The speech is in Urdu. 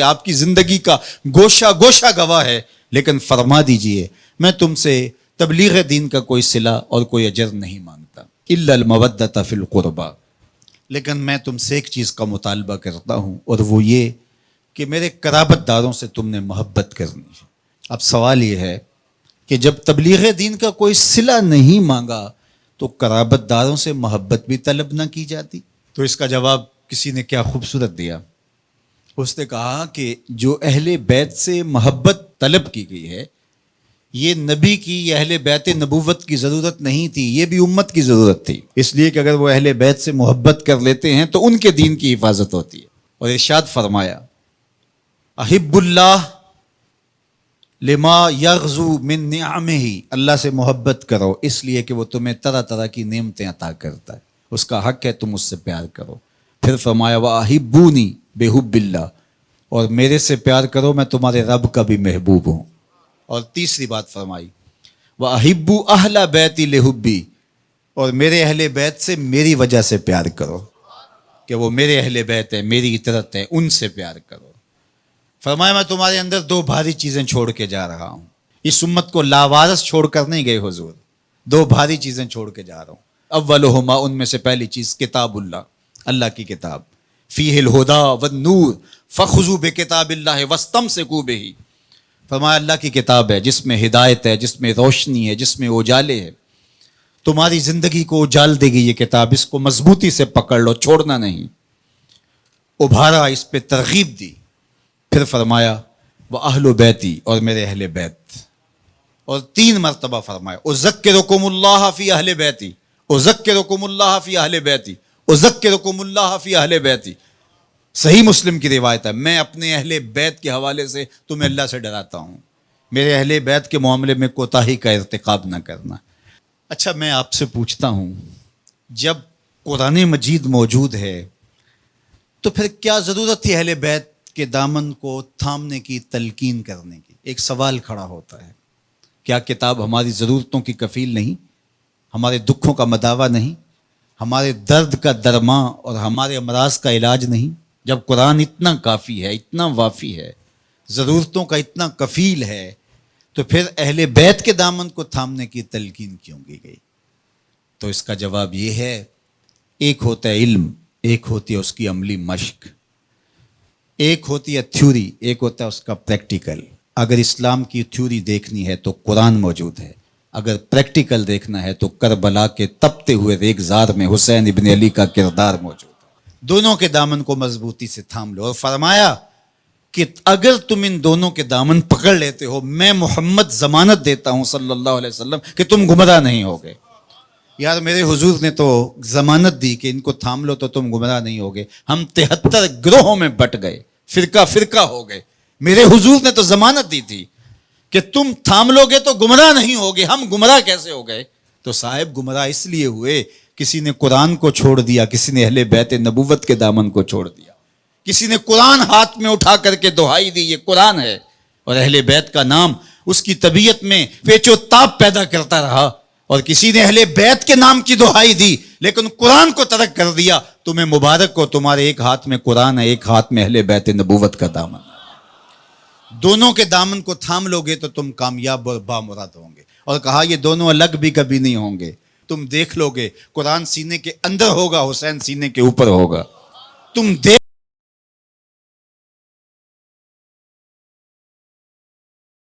آپ کی زندگی کا گوشہ گوشہ گواہ ہے، لیکن فرما دیجئے میں تم سے تبلیغ دین کا کوئی صلہ اور کوئی اجر نہیں مانگتا الا المودۃ فی القربى، لیکن میں تم سے ایک چیز کا مطالبہ کرتا ہوں، اور وہ یہ کہ میرے قرابت داروں سے تم نے محبت کرنی ہے۔ اب سوال یہ ہے کہ جب تبلیغ دین کا کوئی صلہ نہیں مانگا تو قرابت داروں سے محبت بھی طلب نہ کی جاتی؟ تو اس کا جواب کسی نے کیا خوبصورت دیا، اس نے کہا کہ جو اہل بیت سے محبت طلب کی گئی ہے، یہ نبی کی، یہ اہل بیت نبوت کی ضرورت نہیں تھی، یہ بھی امت کی ضرورت تھی، اس لیے کہ اگر وہ اہل بیت سے محبت کر لیتے ہیں تو ان کے دین کی حفاظت ہوتی ہے۔ اور ارشاد فرمایا احب اللہ لما یغزو من نعمہ، اللہ سے محبت کرو اس لیے کہ وہ تمہیں طرح طرح کی نعمتیں عطا کرتا ہے، اس کا حق ہے تم اس سے پیار کرو۔ پھر فرمایا وَأَحِبُّونِي بِحُبِّ اللَّهِ، اور میرے سے پیار کرو میں تمہارے رب کا بھی محبوب ہوں۔ اور تیسری بات فرمائی وَأَحِبُّ أَهْلَ بَيْتِي لِحُبِّي، اور میرے اہل بیت سے میری وجہ سے پیار کرو، کہ وہ میرے اہل بیت ہیں، میری اطاعت ہے، ان سے پیار کرو۔ فرمایا میں تمہارے اندر دو بھاری چیزیں چھوڑ کے جا رہا ہوں، اس امت کو لاوارث چھوڑ کر نہیں گئے حضور، دو بھاری چیزیں چھوڑ کے جا رہا ہوں۔ اولہما، ان میں سے پہلی چیز کتاب اللہ، اللہ کی کتاب، فیہ الہدی والنور فخذوا بکتاب اللہ واستمسکوا بہ، فرمایا اللہ کی کتاب ہے جس میں ہدایت ہے، جس میں روشنی ہے، جس میں اجالے ہے، تمہاری زندگی کو اجال دے گی یہ کتاب، اس کو مضبوطی سے پکڑ لو، چھوڑنا نہیں۔ ابھارا، اس پہ ترغیب دی۔ پھر فرمایا وَأَهْلُ بَيْتِي، اور میرے اہل بیت، اور تین مرتبہ فرمایا اذکرکم اللہ فی اہل بیتی، اذکرکم اللہ فی اہل بیتی، اذکرکم اللہ فی اہل بیتی۔ صحیح مسلم کی روایت ہے، میں اپنے اہل بیت کے حوالے سے تمہیں اللہ سے ڈراتا ہوں، میرے اہل بیت کے معاملے میں کوتاہی کا ارتکاب نہ کرنا۔ اچھا میں آپ سے پوچھتا ہوں، جب قرآن مجید موجود ہے تو پھر کیا ضرورت تھی اہل بیت کے دامن کو تھامنے کی، تلقین کرنے کی؟ ایک سوال کھڑا ہوتا ہے، کیا کتاب ہماری ضرورتوں کی کفیل نہیں، ہمارے دکھوں کا مداوا نہیں، ہمارے درد کا درماں اور ہمارے امراض کا علاج نہیں؟ جب قرآن اتنا کافی ہے، اتنا وافی ہے، ضرورتوں کا اتنا کفیل ہے، تو پھر اہل بیت کے دامن کو تھامنے کی تلقین کیوں کی گئی؟ تو اس کا جواب یہ ہے، ایک ہوتا ہے علم، ایک ہوتی ہے اس کی عملی مشق، ایک ہوتی ہے تھیوری، ایک ہوتا ہے اس کا پریکٹیکل۔ اگر اسلام کی تھیوری دیکھنی ہے تو قرآن موجود ہے، اگر پریکٹیکل دیکھنا ہے تو کربلا کے تپتے ہوئے ریگزار میں حسین ابن علی کا کردار موجود ہے۔ دونوں کے دامن کو مضبوطی سے تھام لو، اور فرمایا کہ اگر تم ان دونوں کے دامن پکڑ لیتے ہو، میں محمد ضمانت دیتا ہوں صلی اللہ علیہ وسلم کہ تم گمراہ نہیں ہوگے۔ یار میرے حضور نے تو ضمانت دی کہ ان کو تھام لو تو تم گمراہ نہیں ہوگے، ہم 73 گروہوں میں بٹ گئے، فرقہ فرقہ ہو گئے، میرے حضور نے تو ضمانت دی تھی کہ تم تھام لو گے تو گمراہ نہیں ہوگے، ہم گمراہ کیسے ہو گئے؟ تو صاحب گمراہ اس لیے ہوئے، کسی نے قرآن کو چھوڑ دیا، کسی نے اہل بیت نبوت کے دامن کو چھوڑ دیا، کسی نے قرآن ہاتھ میں اٹھا کر کے دہائی دی یہ قرآن ہے، اور اہل بیت کا نام اس کی طبیعت میں پیچ و تاب پیدا کرتا رہا، اور کسی نے اہل بیت کے نام کی دہائی دی لیکن قرآن کو ترک کر دیا۔ تمہیں مبارک ہو، تمہارے ایک ہاتھ میں قرآن ہے، ایک ہاتھ میں اہل بیت نبوت کا دامن ہے، دونوں کے دامن کو تھام لو گے تو تم کامیاب اور بامراد ہوں گے۔ اور کہا یہ دونوں الگ بھی کبھی نہیں ہوں گے، تم دیکھ لو گے، قرآن سینے کے اندر ہوگا، حسین سینے کے اوپر ہوگا، تم دیکھ